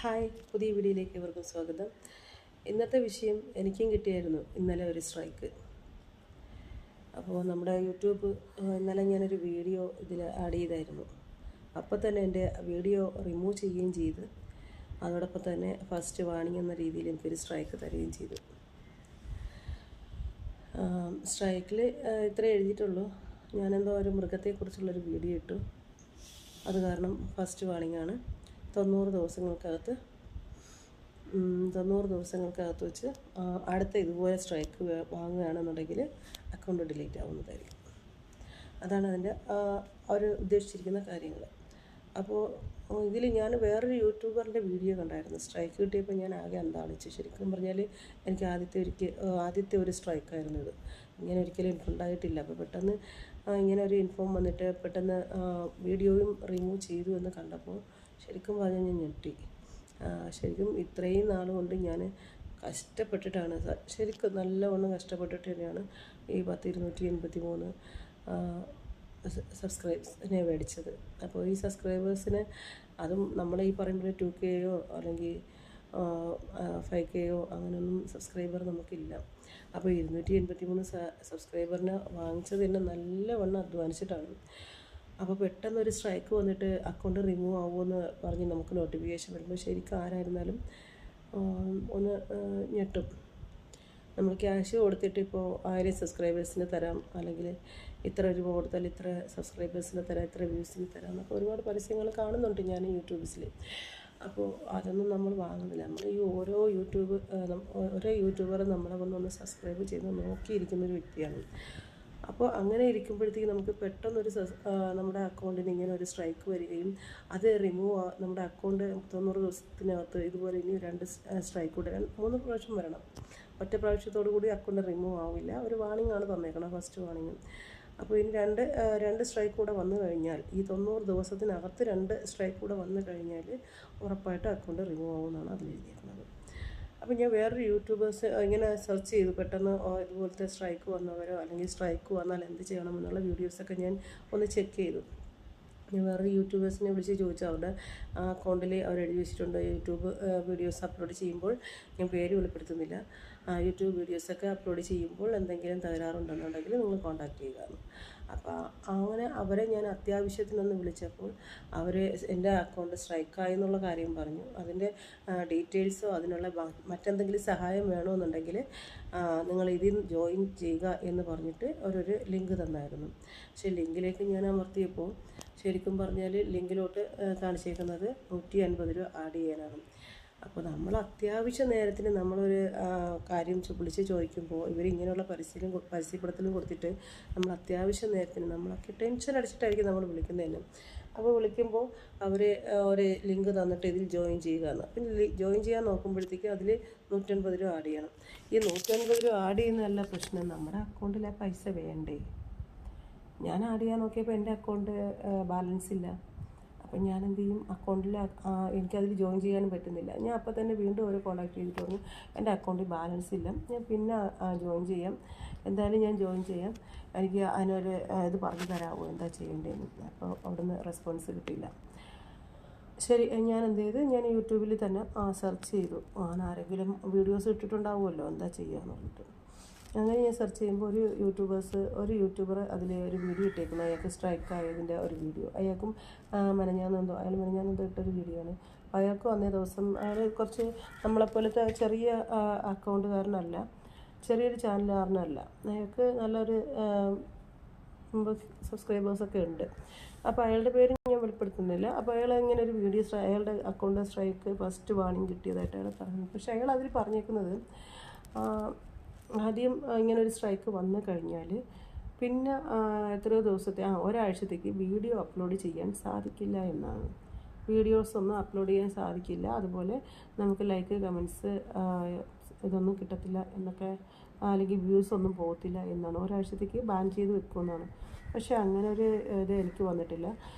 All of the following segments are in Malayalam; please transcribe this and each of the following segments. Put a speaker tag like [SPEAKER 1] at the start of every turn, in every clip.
[SPEAKER 1] ഹായ്, പുതിയ വീഡിയോയിലേക്ക് ഇവർക്കും സ്വാഗതം. ഇന്നത്തെ വിഷയം എനിക്കും കിട്ടിയായിരുന്നു ഇന്നലെ ഒരു സ്ട്രൈക്ക്. അപ്പോൾ നമ്മുടെ യൂട്യൂബ് ഇന്നലെ ഞാനൊരു വീഡിയോ ഇതിൽ ആഡ് ചെയ്തായിരുന്നു. അപ്പോൾ തന്നെ എൻ്റെ വീഡിയോ റിമൂവ് ചെയ്യുകയും ചെയ്ത് അതോടൊപ്പം തന്നെ ഫസ്റ്റ് വാണിംഗ് എന്ന രീതിയിൽ എനിക്കൊരു സ്ട്രൈക്ക് തരികയും ചെയ്തു. സ്ട്രൈക്കിൽ ഇത്രേ എഴുതിയിട്ടുള്ളൂ. ഞാനെന്തോ ഒരു മൃഗത്തെക്കുറിച്ചുള്ളൊരു വീഡിയോ ഇട്ടു. അത് കാരണം ഫസ്റ്റ് വാണിംഗ് ആണ്. 90 ദിവസങ്ങൾക്കകത്ത് വെച്ച് അടുത്ത ഇതുപോലെ സ്ട്രൈക്ക് വാങ്ങുകയാണെന്നുണ്ടെങ്കിൽ അക്കൗണ്ട് ഡിലീറ്റ് ആവുന്നതായിരിക്കും. അതാണ് അതിൻ്റെ അവർ ഉദ്ദേശിച്ചിരിക്കുന്ന കാര്യങ്ങൾ. അപ്പോൾ ഇതിൽ ഞാൻ വേറൊരു യൂട്യൂബറിൻ്റെ വീഡിയോ കണ്ടായിരുന്നു. സ്ട്രൈക്ക് കിട്ടിയപ്പോൾ ഞാൻ ആകെ അന്താളിച്ചു. ശരിക്കും പറഞ്ഞാൽ എനിക്ക് ആദ്യത്തെ ഒരു സ്ട്രൈക്കായിരുന്നു ഇത്. ഇങ്ങനെ ഒരിക്കലും എനിക്കുണ്ടായിട്ടില്ല. അപ്പോൾ പെട്ടെന്ന് ഇങ്ങനെ ഒരു ഇൻഫോം വന്നിട്ട് പെട്ടെന്ന് വീഡിയോയും റിമൂവ് ചെയ്തു എന്ന് കണ്ടപ്പോൾ ശരിക്കും പറഞ്ഞാൽ ഞാൻ ഞെട്ടി. ശരിക്കും ഇത്രയും നാൾ കൊണ്ട് ഞാൻ കഷ്ടപ്പെട്ടിട്ടാണ്, ശരിക്കും നല്ലവണ്ണം കഷ്ടപ്പെട്ടിട്ട് തന്നെയാണ് ഈ 283 സബ്സ്ക്രൈബേഴ്സിനെ മേടിച്ചത്. അപ്പോൾ ഈ സബ്സ്ക്രൈബേഴ്സിന് അതും നമ്മൾ ഈ പറയുമ്പോൾ 2Kയോ അല്ലെങ്കിൽ 5Kയോ അങ്ങനെയൊന്നും സബ്സ്ക്രൈബർ നമുക്കില്ല. അപ്പോൾ 283 സബ്സ്ക്രൈബറിനെ വാങ്ങിച്ചത് തന്നെ നല്ലവണ്ണം അധ്വാനിച്ചിട്ടാണ്. അപ്പോൾ പെട്ടെന്നൊരു സ്ട്രൈക്ക് വന്നിട്ട് അക്കൗണ്ട് റിമൂവ് ആവുമെന്ന് പറഞ്ഞ് നമുക്ക് നോട്ടിഫിക്കേഷൻ വരുമ്പോൾ ശരിക്കും ആരായിരുന്നാലും ഒന്ന് ഞെട്ടും. നമ്മൾ ക്യാഷ് കൊടുത്തിട്ട് ഇപ്പോൾ 1000 സബ്സ്ക്രൈബേഴ്സിന് തരാം, അല്ലെങ്കിൽ ഇത്ര രൂപ കൊടുത്താൽ ഇത്ര സബ്സ്ക്രൈബേഴ്സിന് തരാം, ഇത്ര വ്യൂസിന് തരാം എന്നൊക്കെ ഒരുപാട് പരസ്യങ്ങൾ കാണുന്നുണ്ട് ഞാൻ യൂട്യൂബ്സിൽ. അപ്പോൾ അതൊന്നും നമ്മൾ വാങ്ങുന്നില്ല. നമ്മൾ ഈ ഓരോ യൂട്യൂബർ നമ്മളെ വന്നൊന്ന് സബ്സ്ക്രൈബ് ചെയ്ത് നോക്കിയിരിക്കുന്നൊരു വ്യക്തിയാണ്. അപ്പോൾ അങ്ങനെ ഇരിക്കുമ്പോഴത്തേക്ക് നമുക്ക് പെട്ടെന്നൊരു നമ്മുടെ അക്കൗണ്ടിന് ഇങ്ങനെ ഒരു സ്ട്രൈക്ക് വരികയും അത് നമ്മുടെ അക്കൗണ്ട് 90 ദിവസത്തിനകത്ത് ഇതുപോലെ ഇനി 2 സ്ട്രൈക്ക് കൂടെ 3 പ്രാവശ്യം വരണം. ഒറ്റ പ്രാവശ്യത്തോടു കൂടി അക്കൗണ്ട് റിമൂവ് ആവില്ല. ഒരു വാണിംഗ് ആണ് തന്നേക്കണം, ഫസ്റ്റ് വാണിംഗ്. അപ്പോൾ ഇനി രണ്ട് സ്ട്രൈക്ക് കൂടെ വന്നു കഴിഞ്ഞാൽ, ഈ 90 ദിവസത്തിനകത്ത് 2 സ്ട്രൈക്ക് കൂടെ വന്നു കഴിഞ്ഞാൽ ഉറപ്പായിട്ട് അക്കൗണ്ട് റിമൂവ് ആവുമെന്നാണ് അതിൽ എഴുതിയിരിക്കുന്നത്. അപ്പോൾ ഞാൻ വേറൊരു യൂട്യൂബേഴ്സ് ഇങ്ങനെ സെർച്ച് ചെയ്തു. പെട്ടെന്ന് ഇതുപോലത്തെ സ്ട്രൈക്ക് വന്നവരോ അല്ലെങ്കിൽ സ്ട്രൈക്ക് വന്നാൽ എന്ത് ചെയ്യണമെന്നുള്ള വീഡിയോസൊക്കെ ഞാൻ ഒന്ന് ചെക്ക് ചെയ്തു. ഞാൻ വേറൊരു യൂട്യൂബേഴ്സിനെ വിളിച്ച് ചോദിച്ചു. അവരുടെ അക്കൗണ്ടിൽ അവർ എഴുതി വെച്ചിട്ടുണ്ട്, യൂട്യൂബ് വീഡിയോസ് അപ്ലോഡ് ചെയ്യുമ്പോൾ, ഞാൻ പേര് വെളിപ്പെടുത്തുന്നില്ല, യൂട്യൂബ് വീഡിയോസൊക്കെ അപ്ലോഡ് ചെയ്യുമ്പോൾ എന്തെങ്കിലും തകരാറുണ്ടെന്നുണ്ടെങ്കിൽ നിങ്ങൾ കോൺടാക്റ്റ് ചെയ്യുക. അപ്പോൾ അങ്ങനെ അവരെ ഞാൻ അത്യാവശ്യത്തിനൊന്ന് വിളിച്ചപ്പോൾ അവർ എൻ്റെ അക്കൗണ്ട് സ്ട്രൈക്കായി എന്നുള്ള കാര്യം പറഞ്ഞു. അതിൻ്റെ ഡീറ്റെയിൽസോ അതിനുള്ള മറ്റെന്തെങ്കിലും സഹായം വേണമെന്നുണ്ടെങ്കിൽ നിങ്ങൾ ഇതിൽ ജോയിൻ ചെയ്യുക എന്ന് പറഞ്ഞിട്ട് അവരൊരു ലിങ്ക് തന്നായിരുന്നു. പക്ഷേ ലിങ്കിലേക്ക് ഞാൻ അമർത്തിയപ്പോൾ ശരിക്കും പറഞ്ഞാൽ ലിങ്കിലോട്ട് കാണിച്ചേക്കുന്നത് 150 രൂപ ആഡ് ചെയ്യാനാണ്. അപ്പോൾ നമ്മൾ അത്യാവശ്യ നേരത്തിന് നമ്മളൊരു കാര്യം വിളിച്ച് ചോദിക്കുമ്പോൾ ഇവരിങ്ങനെയുള്ള പരസ്യപ്പെടുത്തലും കൊടുത്തിട്ട് നമ്മൾ അത്യാവശ്യ നേരത്തിന് നമ്മളൊക്കെ ടെൻഷൻ അടിച്ചിട്ടായിരിക്കും നമ്മൾ വിളിക്കുന്നതന്നെ. അപ്പോൾ വിളിക്കുമ്പോൾ അവർ ഒരു ലിങ്ക് തന്നിട്ട് ഇതിൽ ജോയിൻ ചെയ്യുക എന്ന്. അപ്പം ജോയിൻ ചെയ്യാൻ നോക്കുമ്പോഴത്തേക്ക് അതിൽ 150 രൂപ ആഡ് ചെയ്യണം. ഈ 150 രൂപ ആഡ് ചെയ്യുന്നതല്ല പ്രശ്നം, നമ്മുടെ അക്കൗണ്ടിലെ പൈസ വേണ്ടേ. ഞാൻ ആഡ് ചെയ്യാൻ നോക്കിയപ്പോൾ എൻ്റെ അക്കൗണ്ട് ബാലൻസ് ഇല്ല. അപ്പം ഞാൻ എന്ത് ചെയ്യും, അക്കൗണ്ടിൽ എനിക്കതിൽ ജോയിൻ ചെയ്യാനും പറ്റുന്നില്ല. ഞാൻ അപ്പോൾ തന്നെ വീണ്ടും അവരെ കോൺടാക്ട് ചെയ്തിട്ട് പറഞ്ഞു എൻ്റെ അക്കൗണ്ടിൽ ബാലൻസ് ഇല്ല, ഞാൻ പിന്നെ ജോയിൻ ചെയ്യാം, എന്തായാലും ഞാൻ ജോയിൻ ചെയ്യാം, എനിക്ക് അതിനൊരു ഇത് പറഞ്ഞു തരാമോ എന്താ ചെയ്യേണ്ടതെന്ന്. അപ്പോൾ അവിടുന്ന് റെസ്പോൺസ് കിട്ടിയില്ല. ശരി, ഞാൻ എന്ത് ചെയ്ത്, ഞാൻ യൂട്യൂബിൽ തന്നെ സെർച്ച് ചെയ്തു, ആരെങ്കിലും വീഡിയോസ് ഇട്ടിട്ടുണ്ടാവുമല്ലോ എന്താ ചെയ്യുക എന്ന് പറഞ്ഞിട്ട്. അങ്ങനെ ഞാൻ സെർച്ച് ചെയ്യുമ്പോൾ ഒരു യൂട്യൂബർ അതിൽ ഒരു വീഡിയോ ഇട്ടേക്കുന്നു. അയാൾക്ക് സ്ട്രൈക്ക് ആയതിൻ്റെ ഒരു വീഡിയോ. അയാൾക്കും അയാൾ മെനഞ്ഞാന്നെന്തോ ഇട്ടൊരു വീഡിയോ ആണ്. അയാൾക്കും അന്നേ ദിവസം അയാൾ കുറച്ച് നമ്മളെപ്പോലത്തെ ചെറിയ അക്കൗണ്ടുകാരനല്ല, ചെറിയൊരു ചാനലുകാരനല്ല. അയാൾക്ക് നല്ലൊരു സബ്സ്ക്രൈബേഴ്സൊക്കെ ഉണ്ട്. അപ്പോൾ അയാളുടെ പേര് ഞാൻ വെളിപ്പെടുത്തുന്നില്ല. അപ്പോൾ അയാൾ ഇങ്ങനെ ഒരു വീഡിയോ, അയാളുടെ അക്കൗണ്ട് സ്ട്രൈക്ക് ഫസ്റ്റ് വാണിംഗ് കിട്ടിയതായിട്ട് അയാൾ പറഞ്ഞു. പക്ഷേ അയാൾ അതിൽ പറഞ്ഞേക്കുന്നത് ആദ്യം ഇങ്ങനൊരു സ്ട്രൈക്ക് വന്നു കഴിഞ്ഞാൽ പിന്നെ എത്രയോ ദിവസത്തെ ഒരാഴ്ചത്തേക്ക് വീഡിയോ അപ്ലോഡ് ചെയ്യാൻ സാധിക്കില്ല എന്നാണ്. വീഡിയോസൊന്നും അപ്ലോഡ് ചെയ്യാൻ സാധിക്കില്ല, അതുപോലെ നമുക്ക് ലൈക്ക് കമൻസ് ഇതൊന്നും കിട്ടത്തില്ല എന്നൊക്കെ, അല്ലെങ്കിൽ വ്യൂസ് ഒന്നും പോകത്തില്ല എന്നാണ്. ഒരാഴ്ചത്തേക്ക് ബാൻ ചെയ്ത് വെക്കുമെന്നാണ്. പക്ഷേ അങ്ങനെ ഒരു ഇത് എനിക്ക് വന്നിട്ടില്ല.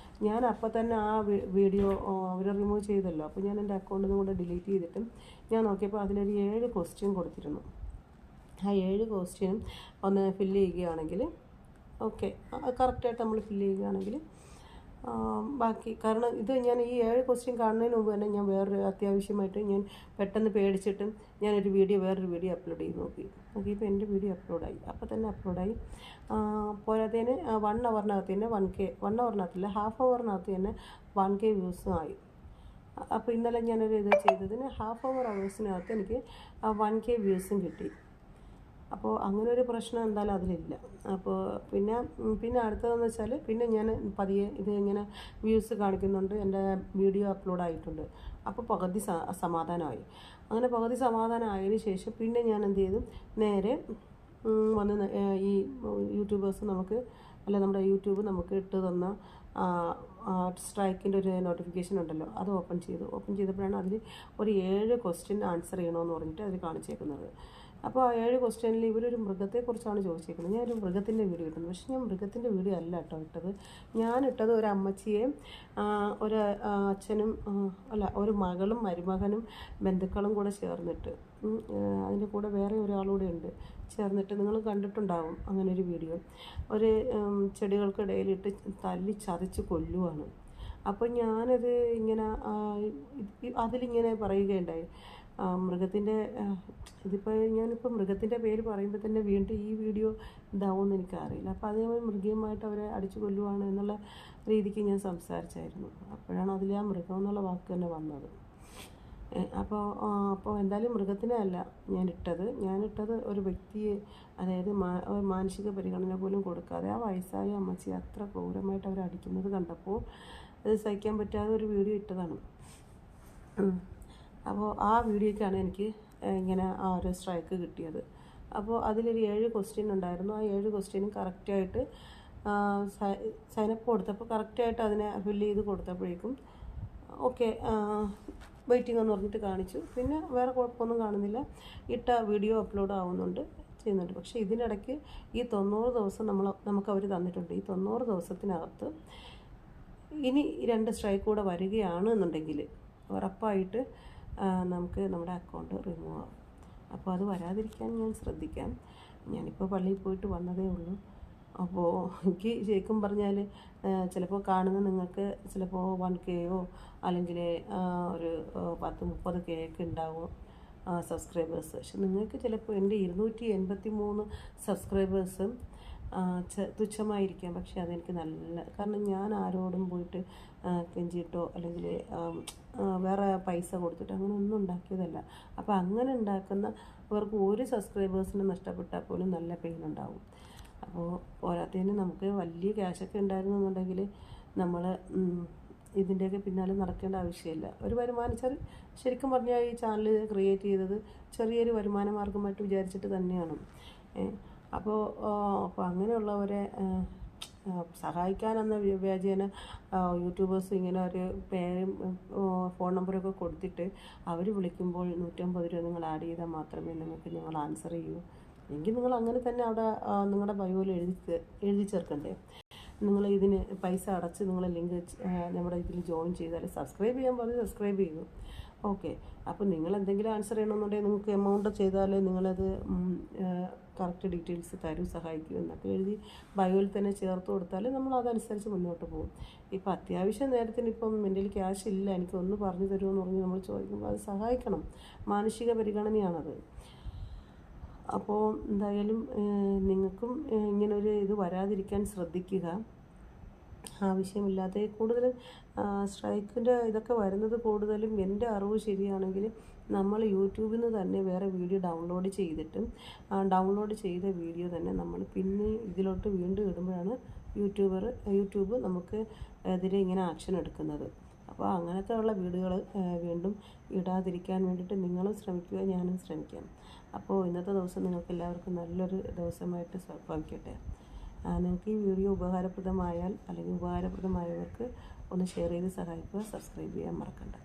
[SPEAKER 1] ഞാൻ അപ്പോൾ തന്നെ ആ വീഡിയോ അവർ റിമൂവ് ചെയ്തല്ലോ. അപ്പോൾ ഞാൻ എൻ്റെ അക്കൗണ്ടിൽ നിന്ന് കൂടെ ഡിലീറ്റ് ചെയ്തിട്ടും ഞാൻ നോക്കിയപ്പോൾ അതിലൊരു 7 ക്വസ്റ്റ്യൻ കൊടുത്തിരുന്നു. ആ 7 ക്വസ്റ്റ്യനും ഒന്ന് ഫില്ല് ചെയ്യുകയാണെങ്കിൽ, ഓക്കെ, കറക്റ്റായിട്ട് നമ്മൾ ഫില്ല് ചെയ്യുകയാണെങ്കിൽ ബാക്കി കാരണം ഇത് ഞാൻ ഈ 7 ക്വസ്റ്റ്യൻ കാണുന്നതിന് മുമ്പ് തന്നെ ഞാൻ വേറൊരു അത്യാവശ്യമായിട്ട് ഞാൻ പെട്ടെന്ന് പേടിച്ചിട്ടും ഞാനൊരു വേറൊരു വീഡിയോ അപ്ലോഡ് ചെയ്ത് നോക്കിയപ്പോൾ എൻ്റെ വീഡിയോ അപ്ലോഡായി, അപ്പോൾ തന്നെ അപ്ലോഡായി. പോരാത്തതിന് 1 അവറിനകത്ത് തന്നെ 1K, 1 അവറിനകത്തില്ല, ഹാഫ് അവറിനകത്ത് തന്നെ 1K വ്യൂസും ആയി. അപ്പോൾ ഇന്നലെ ഞാനൊരു ഇത് ചെയ്തതിന് ഹാഫ് അവേഴ്സിനകത്ത് എനിക്ക് 1K വ്യൂസും കിട്ടി. അപ്പോൾ അങ്ങനെ ഒരു പ്രശ്നം എന്തായാലും അതിലില്ല. അപ്പോൾ പിന്നെ അടുത്തതെന്ന് വെച്ചാൽ പിന്നെ ഞാൻ പതിയെ ഇത് ഇങ്ങനെ വ്യൂസ് കാണിക്കുന്നുണ്ട്, എൻ്റെ വീഡിയോ അപ്ലോഡ് ആയിട്ടുണ്ട്. അപ്പോൾ പകുതി സമാധാനമായി. അങ്ങനെ പകുതി സമാധാനമായതിനു ശേഷം പിന്നെ ഞാൻ എന്ത് ചെയ്തു, നേരെ വന്ന് ഈ യൂട്യൂബേഴ്സ് നമ്മുടെ യൂട്യൂബ് നമുക്ക് ഇട്ട് തന്ന സ്ട്രൈക്കിൻ്റെ ഒരു നോട്ടിഫിക്കേഷൻ ഉണ്ടല്ലോ, അത് ഓപ്പൺ ചെയ്തപ്പോഴാണ് അതിൽ ഒരു 7 ക്വസ്റ്റ്യൻ ആൻസർ ചെയ്യണമെന്ന് പറഞ്ഞിട്ട് അതിൽ കാണിച്ചേക്കുന്നത്. അപ്പോൾ ആ 7 ക്വസ്റ്റ്യനിൽ ഇവരൊരു മൃഗത്തെക്കുറിച്ചാണ് ചോദിച്ചേക്കുന്നത്. ഞാനൊരു മൃഗത്തിൻ്റെ വീഡിയോ ഇട്ടത്, പക്ഷേ ഞാൻ മൃഗത്തിൻ്റെ വീഡിയോ അല്ല കേട്ടോ ഇട്ടത്. ഞാനിട്ടത് ഒരു അമ്മച്ചിയെയും ഒരു അച്ഛനും ഒരു മകളും മരുമകനും ബന്ധുക്കളും കൂടെ ചേർന്നിട്ട്, അതിൻ്റെ കൂടെ വേറെ ഒരാളൂടെ ഉണ്ട് ചേർന്നിട്ട്, നിങ്ങൾ കണ്ടിട്ടുണ്ടാവും അങ്ങനെ ഒരു വീഡിയോ. ഒരു ചെടികൾക്കിടയിലിട്ട് തല്ലി ചതച്ച് കൊല്ലുവാണ്. അപ്പോൾ ഞാനത് ഇങ്ങനെ അതിലിങ്ങനെ പറയുകയുണ്ടായി, മൃഗത്തിൻ്റെ ഞാനിപ്പോൾ മൃഗത്തിൻ്റെ പേര് പറയുമ്പോൾ തന്നെ വീണ്ടും ഈ വീഡിയോ ഇതാവുമെന്ന് എനിക്കറിയില്ല. അപ്പോൾ അത് ഞാൻ മൃഗീയമായിട്ട് അവരെ അടിച്ചു കൊല്ലുവാണ് എന്നുള്ള രീതിക്ക് ഞാൻ സംസാരിച്ചായിരുന്നു. അപ്പോഴാണ് അതിൽ ആ മൃഗം എന്നുള്ള വാക്ക് തന്നെ വന്നത്. അപ്പോൾ എന്തായാലും മൃഗത്തിനെ അല്ല ഞാനിട്ടത് ഒരു വ്യക്തിയെ, അതായത് മാനസിക പരിഗണന പോലും കൊടുക്കാതെ ആ വയസ്സായ അമ്മച്ചി അത്ര ക്രൂരമായിട്ട് അവർ അടിക്കുന്നത് കണ്ടപ്പോൾ അത് സഹിക്കാൻ പറ്റാതെ ഒരു വീഡിയോ ഇട്ടതാണ്. അപ്പോൾ ആ വീഡിയോയ്ക്കാണ് എനിക്ക് ഇങ്ങനെ ആ ഒരു സ്ട്രൈക്ക് കിട്ടിയത്. അപ്പോൾ അതിലൊരു 7 ക്വസ്റ്റ്യൻ ഉണ്ടായിരുന്നു. ആ 7 ക്വസ്റ്റ്യനും കറക്റ്റായിട്ട് സൈനപ്പ് കൊടുത്തപ്പോൾ കറക്റ്റായിട്ട് അതിനെ ഫില്ല് ചെയ്ത് കൊടുത്തപ്പോഴേക്കും ഓക്കെ വെയിറ്റിംഗ് എന്ന് പറഞ്ഞിട്ട് കാണിച്ചു. പിന്നെ വേറെ കുഴപ്പമൊന്നും കാണുന്നില്ല, ഇട്ട വീഡിയോ അപ്ലോഡ് ചെയ്യുന്നുണ്ട്. പക്ഷേ ഇതിനിടയ്ക്ക് ഈ 90 ദിവസം നമുക്ക് അവർ തന്നിട്ടുണ്ട്. ഈ 90 ദിവസത്തിനകത്ത് ഇനി 2 സ്ട്രൈക്ക് കൂടെ വരികയാണെന്നുണ്ടെങ്കിൽ ഉറപ്പായിട്ട് നമുക്ക് നമ്മുടെ അക്കൗണ്ട് റിമൂവ് ആവും. അപ്പോൾ അത് വരാതിരിക്കാൻ ഞാൻ ശ്രദ്ധിക്കാം. ഞാനിപ്പോൾ പള്ളിയിൽ പോയിട്ട് വന്നതേ ഉള്ളൂ. അപ്പോൾ എനിക്ക് ശരിക്കും പറഞ്ഞാൽ ചിലപ്പോൾ കാണുന്ന നിങ്ങൾക്ക് ചിലപ്പോൾ 1Kയോ അല്ലെങ്കിൽ ഒരു 10-30K ഒക്കെ ഉണ്ടാവും സബ്സ്ക്രൈബേഴ്സ്. പക്ഷെ നിങ്ങൾക്ക് ചിലപ്പോൾ എൻ്റെ 283 സബ്സ്ക്രൈബേഴ്സും തുച്ഛമായിരിക്കാം. പക്ഷേ അതെനിക്ക് കാരണം ഞാൻ ആരോടും പോയിട്ട് കെഞ്ചിയിട്ടോ അല്ലെങ്കിൽ വേറെ പൈസ കൊടുത്തിട്ടോ അങ്ങനെ ഒന്നും ഉണ്ടാക്കിയതല്ല. അപ്പോൾ അങ്ങനെ ഉണ്ടാക്കുന്നവർക്ക് ഒരു സബ്സ്ക്രൈബേഴ്സിനെ നഷ്ടപ്പെട്ടാൽ പോലും നല്ല പെയിൻ ഉണ്ടാവും. അപ്പോൾ പോരാത്തതിന് നമുക്ക് വലിയ ക്യാഷൊക്കെ ഉണ്ടായിരുന്നെന്നുണ്ടെങ്കിൽ നമ്മൾ ഇതിൻ്റെയൊക്കെ പിന്നാലെ നടക്കേണ്ട ആവശ്യമില്ല. ഒരു ശരിക്കും പറഞ്ഞാൽ ഈ ചാനൽ ക്രിയേറ്റ് ചെയ്തത് ചെറിയൊരു വരുമാന മാർഗമായിട്ട് വിചാരിച്ചിട്ട് തന്നെയാണ്. അപ്പോൾ അങ്ങനെയുള്ളവരെ സഹായിക്കാനെന്ന വ്യാജേന യൂട്യൂബേഴ്സ് ഇങ്ങനെ ഒരു പേരും ഫോൺ നമ്പറൊക്കെ കൊടുത്തിട്ട് അവർ വിളിക്കുമ്പോൾ 150 രൂപ നിങ്ങൾ ആഡ് ചെയ്താൽ മാത്രമേ ഞങ്ങൾ ആൻസർ ചെയ്യൂ. എങ്കിൽ നിങ്ങൾ അങ്ങനെ തന്നെ അവിടെ നിങ്ങളുടെ ബയോയിൽ എഴുതി ചേർക്കണ്ടേ. നിങ്ങൾ ഇതിന് പൈസ അടച്ച് നിങ്ങൾ ലിങ്ക് നമ്മുടെ ഇതിൽ ജോയിൻ ചെയ്താൽ സബ്സ്ക്രൈബ് ചെയ്യാൻ പറഞ്ഞ് സബ്സ്ക്രൈബ് ചെയ്യും. ഓക്കെ, അപ്പോൾ നിങ്ങൾ എന്തെങ്കിലും ആൻസർ ചെയ്യണമെന്നുണ്ടെങ്കിൽ നിങ്ങൾക്ക് എമൗണ്ട് ചെയ്താൽ നിങ്ങളത് കറക്റ്റ് ഡീറ്റെയിൽസ് സഹായിക്കും എന്നൊക്കെ എഴുതി ബയോയിൽ തന്നെ ചേർത്ത് കൊടുത്താൽ നമ്മൾ അതനുസരിച്ച് മുന്നോട്ട് പോകും. ഇപ്പോൾ അത്യാവശ്യം നേരത്തിന് ഇപ്പം എൻ്റെ ക്യാഷ് ഇല്ല, എനിക്കൊന്ന് പറഞ്ഞു തരുമെന്ന് പറഞ്ഞ് നമ്മൾ ചോദിക്കുമ്പോൾ അത് സഹായിക്കണം. മാനുഷിക പരിഗണനയാണത്. അപ്പോൾ എന്തായാലും നിങ്ങൾക്കും ഇങ്ങനൊരു ഇത് വരാതിരിക്കാൻ ശ്രദ്ധിക്കുക. ആവശ്യമില്ലാതെ കൂടുതലും സ്ട്രൈക്കിൻ്റെ ഇതൊക്കെ വരുന്നത് കൂടുതലും എൻ്റെ അറിവ് ശരിയാണെങ്കിൽ നമ്മൾ യൂട്യൂബിൽ നിന്ന് തന്നെ വേറെ വീഡിയോ ഡൗൺലോഡ് ചെയ്ത വീഡിയോ തന്നെ നമ്മൾ പിന്നെ ഇതിലോട്ട് വീണ്ടും ഇടുമ്പോഴാണ് യൂട്യൂബ് നമുക്ക് എതിരെ ഇങ്ങനെ ആക്ഷൻ എടുക്കുന്നത്. അപ്പോൾ അങ്ങനത്തെ ഉള്ള വീഡിയോകൾ വീണ്ടും ഇടാതിരിക്കാൻ വേണ്ടിയിട്ട് നിങ്ങളും ശ്രമിക്കുക, ഞാനും ശ്രമിക്കാം. അപ്പോൾ ഇന്നത്തെ ദിവസം നിങ്ങൾക്ക് എല്ലാവർക്കും നല്ലൊരു ദിവസമായിട്ട് ഭവിക്കട്ടെ. നിങ്ങൾക്ക് ഈ വീഡിയോ ഉപകാരപ്രദമായാൽ അല്ലെങ്കിൽ ഉപകാരപ്രദമായവർക്ക് ഒന്ന് ഷെയർ ചെയ്ത് സഹായിക്കുക. സബ്സ്ക്രൈബ് ചെയ്യാൻ മറക്കണ്ട.